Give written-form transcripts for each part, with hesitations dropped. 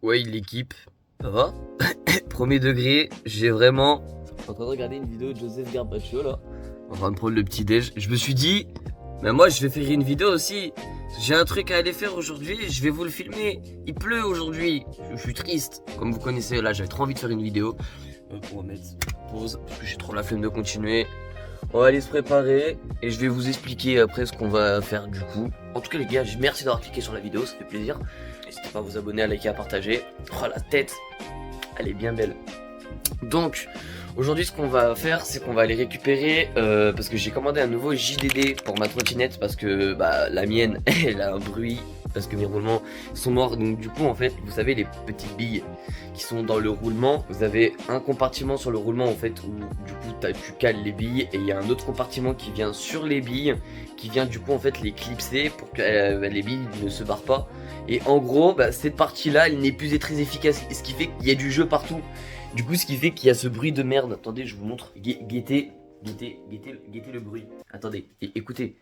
Ouais, l'équipe, ça va? Premier degré, j'ai vraiment... Je suis en train de regarder une vidéo de Joseph Garbacio là, en train de prendre le petit déj. Je me suis dit, mais moi je vais faire une vidéo aussi. J'ai un truc à aller faire aujourd'hui, je vais vous le filmer. Il pleut aujourd'hui, je suis triste. Comme vous connaissez, là j'avais trop envie de faire une vidéo. On va mettre pause, parce que j'ai trop la flemme de continuer. On va aller se préparer et je vais vous expliquer après ce qu'on va faire du coup. En tout cas les gars, merci d'avoir cliqué sur la vidéo, ça fait plaisir. N'hésitez pas à vous abonner, à liker, à partager. Oh la tête, elle est bien belle. Donc aujourd'hui ce qu'on va faire, c'est qu'on va aller récupérer parce que j'ai commandé un nouveau JDD pour ma trottinette parce que la mienne elle a un bruit parce que mes roulements sont morts. Donc du coup en fait vous savez les petites billes qui sont dans le roulement, vous avez un compartiment sur le roulement en fait où du coup tu cales les billes et il y a un autre compartiment qui vient sur les billes qui vient du coup en fait les clipser pour que les billes ne se barrent pas. Et en gros cette partie là elle n'est plus très efficace, ce qui fait qu'il y a du jeu partout. Du coup, ce qui fait qu'il y a ce bruit de merde. Attendez, je vous montre. Guettez le bruit. Attendez, écoutez.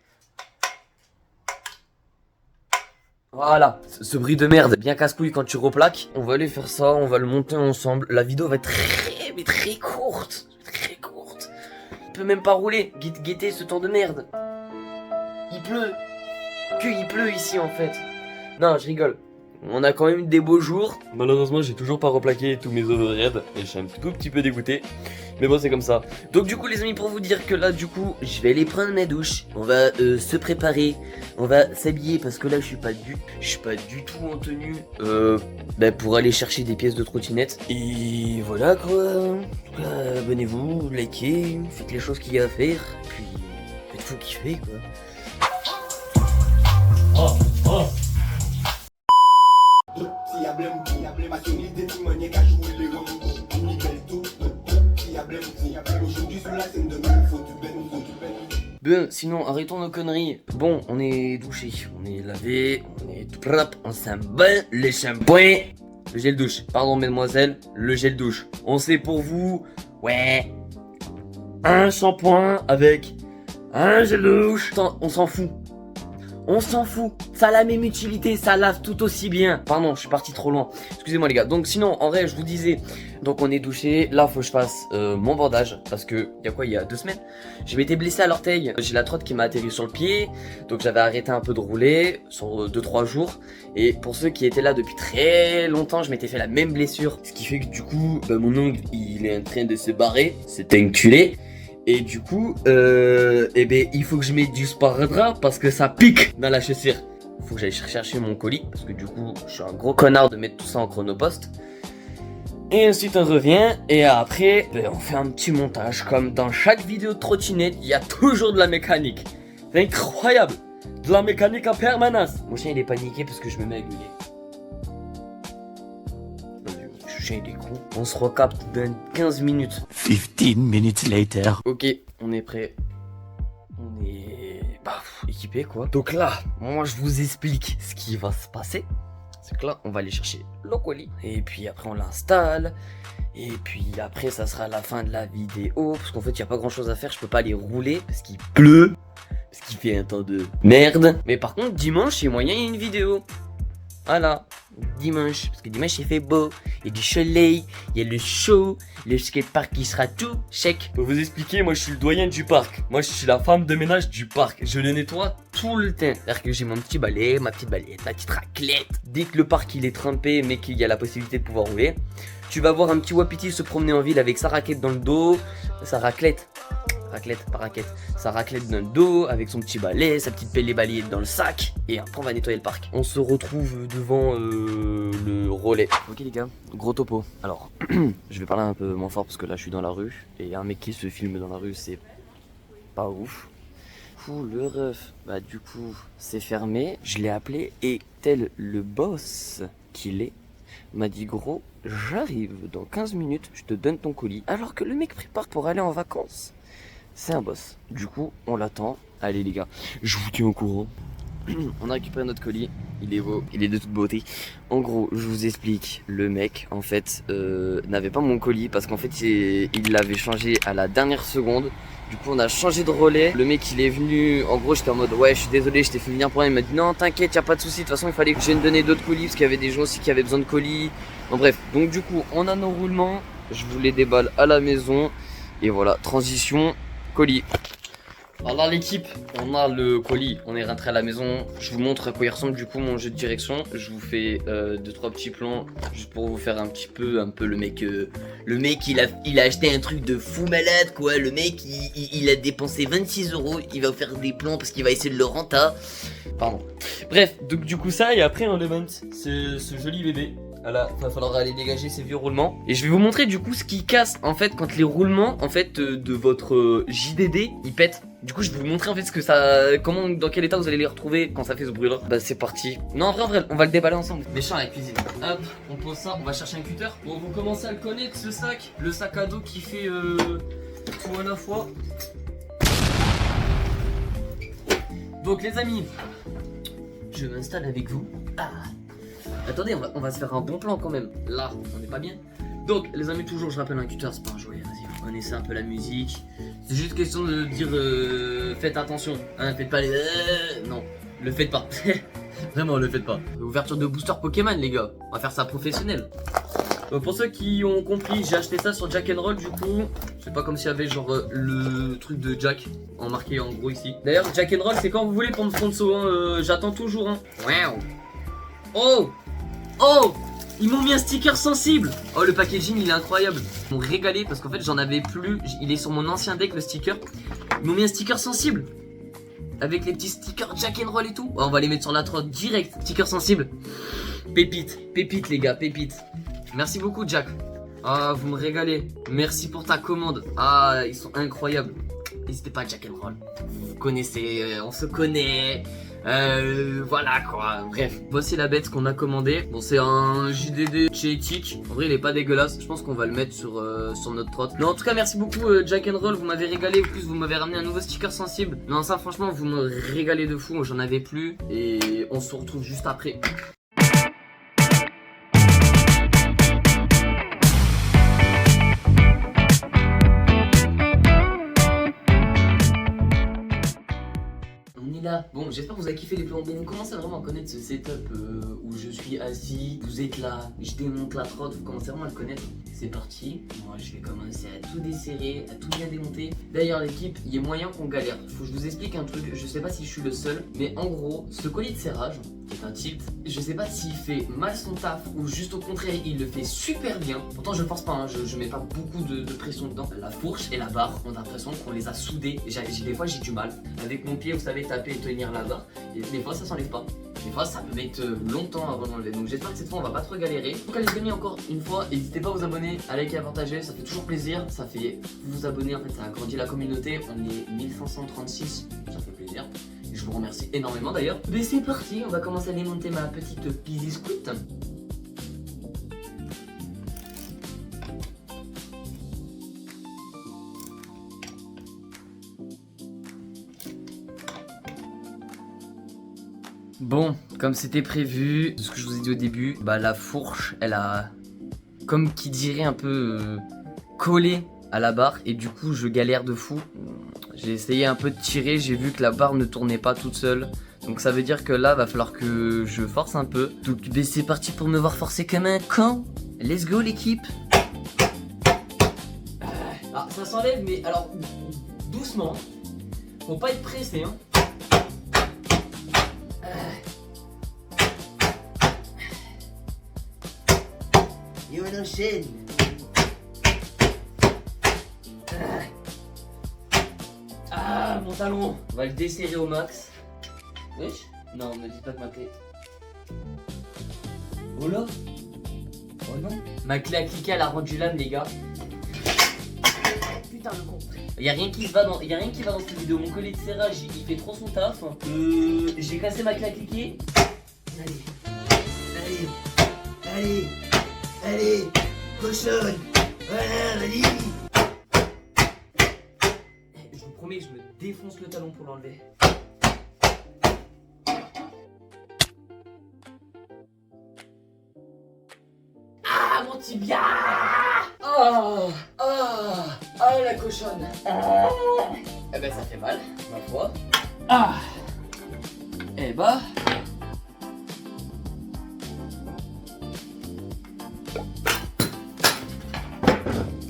Voilà, ce bruit de merde, bien casse-couille quand tu replaques. On va aller faire ça, on va le monter ensemble. La vidéo va être très courte. Très courte. On peut même pas rouler. Guettez ce temps de merde. Il pleut. Il pleut ici en fait. Non, je rigole. On a quand même eu des beaux jours. Malheureusement, j'ai toujours pas replaqué tous mes overheads et je suis un tout petit peu dégoûté. Mais bon, c'est comme ça. Donc du coup, les amis, pour vous dire que là, du coup, je vais aller prendre ma douche. On va se préparer. On va s'habiller parce que là, je suis pas du tout en tenue pour aller chercher des pièces de trottinette. Et voilà quoi. Abonnez-vous, likez, faites les choses qu'il y a à faire. Puis faites-vous kiffer quoi. Oh. Bon, sinon arrêtons nos conneries. Bon, on est douché, on est lavé, on est tout propre, on sent bien le shampoing. Le gel douche, pardon mesdemoiselles, le gel douche. On sait pour vous, ouais, un shampoing avec un gel douche. On s'en fout. On s'en fout, ça a la même utilité, ça lave tout aussi bien. Pardon, je suis parti trop loin. Excusez-moi les gars. Donc sinon, en vrai, je vous disais, donc on est douché. Là, faut que je fasse mon bandage parce que il y a 2 semaines, je m'étais blessé à l'orteil. J'ai la trotte qui m'a atterri sur le pied, donc j'avais arrêté un peu de rouler sur 2-3 jours. Et pour ceux qui étaient là depuis très longtemps, je m'étais fait la même blessure, ce qui fait que du coup, mon ongle, il est en train de se barrer. C'était enculé. Et du coup, il faut que je mette du sparadrap parce que ça pique dans la chaussure. Il faut que j'aille chercher mon colis parce que du coup, je suis un gros connard de mettre tout ça en chronopost. Et ensuite on revient et après, on fait un petit montage. Comme dans chaque vidéo de trottinette, il y a toujours de la mécanique. C'est incroyable, de la mécanique en permanence. Mon chien il est paniqué parce que je me mets à gueuler. Il est con. On se recapte dans 15 minutes. 15 minutes later. Ok, on est prêt. On est équipé quoi. Donc là, moi je vous explique ce qui va se passer. C'est que là, on va aller chercher le colis. Et puis après on l'installe. Et puis après ça sera la fin de la vidéo. Parce qu'en fait il n'y a pas grand chose à faire. Je peux pas aller rouler parce qu'il pleut. Parce qu'il fait un temps de merde. Mais par contre dimanche il y a moyen, il y a une vidéo. Voilà, dimanche, parce que dimanche il fait beau, il y a du soleil, il y a le show, le skatepark qui sera tout sec. Pour vous expliquer, moi je suis le doyen du parc, moi je suis la femme de ménage du parc, je le nettoie tout le temps. C'est-à-dire que j'ai mon petit balai, ma petite balayette, ma petite raclette. Dès que le parc il est trempé mais qu'il y a la possibilité de pouvoir rouler, tu vas voir un petit wapiti se promener en ville avec sa raquette dans le dos, sa raclette. Raclette, pas raquette, sa raclette dans le dos, avec son petit balai, sa petite pelle et balayette dans le sac, et après on va nettoyer le parc. On se retrouve devant le relais. Ok les gars, gros topo. Alors, je vais parler un peu moins fort parce que là je suis dans la rue, et un mec qui se filme dans la rue c'est pas ouf. Le ref, du coup c'est fermé, je l'ai appelé et tel le boss qu'il est, m'a dit gros, j'arrive dans 15 minutes, je te donne ton colis, alors que le mec prépare pour aller en vacances. C'est un boss. Du coup, on l'attend. Allez les gars, je vous tiens au courant. On a récupéré notre colis. Il est beau, il est de toute beauté. En gros, je vous explique. Le mec, en fait, n'avait pas mon colis parce qu'en fait, il l'avait changé à la dernière seconde. Du coup, on a changé de relais. Le mec, il est venu. En gros, j'étais en mode ouais, je suis désolé, je t'ai fait venir pour rien. Il m'a dit non, t'inquiète, y'a pas de souci. De toute façon, il fallait que je vienne donner d'autres colis parce qu'il y avait des gens aussi qui avaient besoin de colis. En bref, donc du coup, on a nos roulements. Je vous les déballe à la maison. Et voilà, transition, colis. Alors là l'équipe, on a le colis, on est rentré à la maison. Je vous montre à quoi il ressemble du coup mon jeu de direction. Je vous fais 2-3 petits plans juste pour vous faire un peu le mec. Le mec il a acheté un truc de fou malade quoi. Le mec il a dépensé 26 €. Il va faire des plans parce qu'il va essayer de le renta. Pardon. Bref, donc du coup ça et après on demande ce joli bébé. Voilà, va falloir aller dégager ces vieux roulements. Et je vais vous montrer du coup ce qui casse en fait quand les roulements en fait de votre JDD ils pètent. Du coup je vais vous montrer en fait ce que ça, comment, dans quel état vous allez les retrouver quand ça fait ce bruit là. Bah c'est parti. Non en vrai on va le déballer ensemble. Méchant à la cuisine. Hop, on pose ça, on va chercher un cutter. Bon vous commencez à le connaître ce sac. Le sac à dos qui fait tout à la fois. Donc les amis, je m'installe avec vous. Attendez, on va se faire un bon plan quand même. Là, on n'est pas bien. Donc, les amis, toujours, je rappelle un cutter, c'est pas un jouet. Vas-y, vous connaissez un peu la musique. C'est juste question de dire faites attention. Hein, faites pas les. Non, le faites pas. Vraiment, le faites pas. Ouverture de booster Pokémon, les gars. On va faire ça professionnel. Pour ceux qui ont compris, j'ai acheté ça sur Jack and Roll du coup. C'est pas comme s'il y avait genre le truc de Jack en marqué en gros ici. D'ailleurs, Jack and Roll, c'est quand vous voulez pour me sponsor. Hein, j'attends toujours. Hein. Wow. Oh! Oh! Ils m'ont mis un sticker sensible. Oh le packaging il est incroyable. Ils m'ont régalé parce qu'en fait j'en avais plus. Il est sur mon ancien deck le sticker. Ils m'ont mis un sticker sensible. Avec les petits stickers Jack and Roll et tout. Oh, on va les mettre sur la trotte direct. Sticker sensible. Pépite. Pépite les gars, pépite. Merci beaucoup Jack. Ah vous me régalez. Merci pour ta commande. Ah ils sont incroyables. N'hésitez pas Jack and Roll. Vous connaissez, on se connaît. Voilà quoi. Bref, voici la bête qu'on a commandée. Bon, c'est un JDD chez Ethic. En vrai, il est pas dégueulasse. Je pense qu'on va le mettre sur notre trotte. Non, en tout cas, merci beaucoup Jack and Roll. Vous m'avez régalé. En plus, vous m'avez ramené un nouveau sticker sensible. Non, ça, franchement, vous me régalez de fou. J'en avais plus. Et on se retrouve juste après. Là. Bon, j'espère que vous avez kiffé les plans. Bon, vous commencez vraiment à connaître ce setup où je suis assis, vous êtes là, je démonte la trotte, vous commencez vraiment à le connaître. C'est parti, moi je vais commencer à tout desserrer, à tout bien démonter. D'ailleurs l'équipe, il y a moyen qu'on galère. Faut que je vous explique un truc, je sais pas si je suis le seul, mais en gros, ce collier de serrage, qui est un tilt, je sais pas s'il fait mal son taf ou juste au contraire, il le fait super bien. Pourtant je pense pas, hein, je mets pas beaucoup de pression dedans. La fourche et la barre, on a l'impression qu'on les a soudées. Des fois j'ai du mal. Avec mon pied, vous savez, taper et tenir la barre. Et des fois ça s'enlève pas. Des fois ça peut mettre longtemps avant d'enlever. Donc j'espère que cette fois on va pas trop galérer. En tout cas les amis, encore une fois, n'hésitez pas à vous abonner, à liker, à partager, ça fait toujours plaisir. Ça fait vous abonner, en fait ça agrandit la communauté. On est 1536, ça fait plaisir. Et je vous remercie énormément d'ailleurs. Mais c'est parti, on va commencer à démonter ma petite Pizzy Scoot. Bon, comme c'était prévu, ce que je vous ai dit au début, bah la fourche, elle a, comme qui dirait un peu collé à la barre et du coup je galère de fou. J'ai essayé un peu de tirer, j'ai vu que la barre ne tournait pas toute seule. Donc ça veut dire que là va falloir que je force un peu. Donc bah, c'est parti pour me voir forcer comme un con. Let's go l'équipe. Ah ça s'enlève mais alors doucement. Faut pas être pressé hein. Et on enchaîne. Ah, mon talon. On va le desserrer au max. Wesh. Non, me dis pas que ma clé. Oh là. Oh non. Ma clé à cliquer, elle a rendu l'âme, les gars. Putain, le con. Y'a rien qui va dans cette vidéo. Mon collier de serrage, il fait trop son taf. J'ai cassé ma clé à cliquer. Allez, cochonne. Voilà, vas-y. Je vous promets que je me défonce le talon pour l'enlever. Ah, mon tibia. Oh, la cochonne. Eh ben, ça fait mal, ma foi. Eh bah.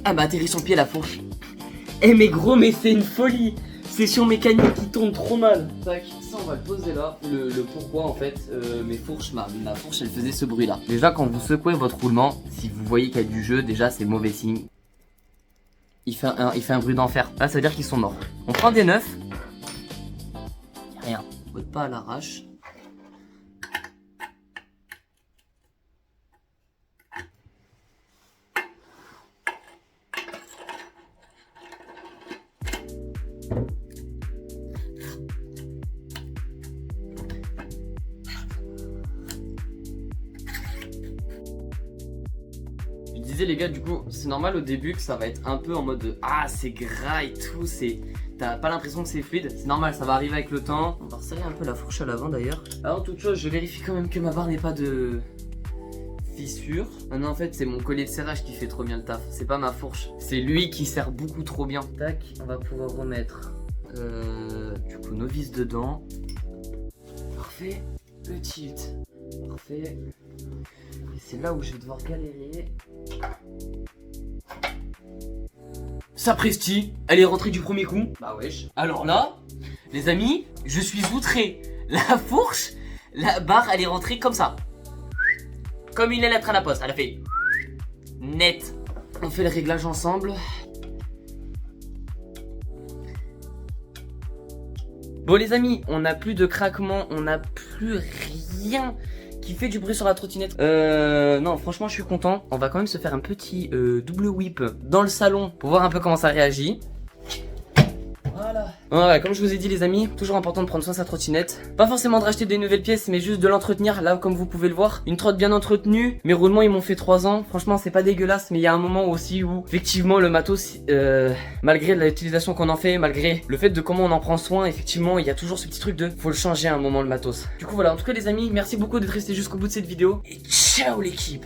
Ah, bah, atterrit son pied, la fourche. Eh, mais gros, mais c'est une folie. C'est sur mécanique qui tourne trop mal. Tac, ça on va le poser là. Le pourquoi en fait, ma fourche elle faisait ce bruit là. Déjà quand vous secouez votre roulement, si vous voyez qu'il y a du jeu, déjà c'est mauvais signe. Il fait un bruit d'enfer. Là ça veut dire qu'ils sont morts. On prend des neufs. Y'a rien. Vote pas à l'arrache. Je disais les gars, du coup c'est normal au début que ça va être un peu en mode ah c'est gras et tout, t'as pas l'impression que c'est fluide, c'est normal, ça va arriver avec le temps. On va resserrer un peu la fourche à l'avant d'ailleurs. Alors toute chose, je vérifie quand même que ma barre n'ait pas de fissure. Ah non en fait c'est mon collier de serrage qui fait trop bien le taf, c'est pas ma fourche, c'est lui qui serre beaucoup trop bien. Tac, on va pouvoir remettre du coup nos vis dedans. Parfait, le tilt, parfait. Et c'est là où je vais devoir galérer. Sapristi, elle est rentrée du premier coup. Bah wesh. Alors là, les amis, je suis outré. La fourche, la barre, elle est rentrée comme ça. Comme une lettre à la poste, elle a fait net. On fait le réglage ensemble. Bon les amis, on n'a plus de craquement, on n'a plus rien qui fait du bruit sur la trottinette. Non franchement je suis content. On va quand même se faire un petit double whip dans le salon pour voir un peu comment ça réagit. Voilà. Ouais, comme je vous ai dit les amis, toujours important de prendre soin de sa trottinette. Pas forcément de racheter des nouvelles pièces, mais juste de l'entretenir. Là comme vous pouvez le voir, une trotte bien entretenue. Mes roulements ils m'ont fait 3 ans. Franchement c'est pas dégueulasse, mais il y a un moment aussi où effectivement le matos, malgré l'utilisation qu'on en fait, malgré le fait de comment on en prend soin, effectivement il y a toujours ce petit truc de faut le changer à un moment le matos. Du coup voilà, en tout cas les amis, merci beaucoup d'être restés jusqu'au bout de cette vidéo. Et ciao l'équipe.